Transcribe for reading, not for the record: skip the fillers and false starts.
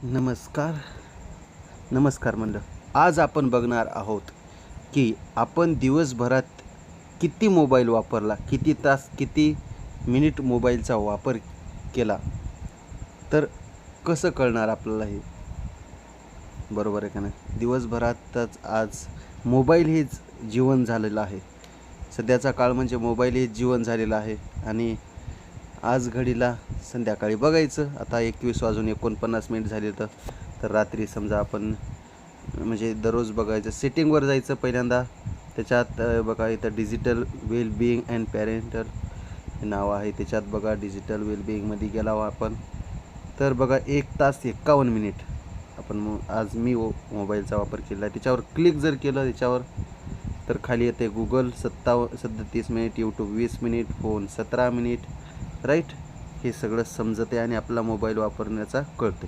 नमस्कार नमस्कार म्हणलं. आज आपण बघणार आहोत की आपण दिवसभरात किती मोबाईल वापरला, किती तास, किती मिनिट मोबाईलचा वापर केला, तर कसं कळणार आपल्याला हे? बरोबर आहे का नाही? दिवसभरातच आज मोबाईल हेच जीवन झालेलं आहे. सध्याचा काळ म्हणजे मोबाईल हेच जीवन झालेलं आहे. आणि आज घडीला संध्याकाळी बघायचं, आता 21:49 झाले, तर रात्री समजा आपण म्हणजे दररोज बघायचं, सेटिंगवर जायचं पहिल्यांदा. त्याच्यात बघा इथं डिजिटल वेलबिईंग अँड पॅरेंटल हे नाव आहे. त्याच्यात बघा डिजिटल वेलबिईंगमध्ये गेला आपण, तर बघा 1 तास 51 मिनिट आपण आज मी मोबाईलचा वापर केला आहे. त्याच्यावर क्लिक जर केलं त्याच्यावर, तर खाली येते Google 37 minute, YouTube 20 minute, phone 17 minute, right. हे सगळं समजते आणि आपला मोबाईल वापरण्याचा कळते.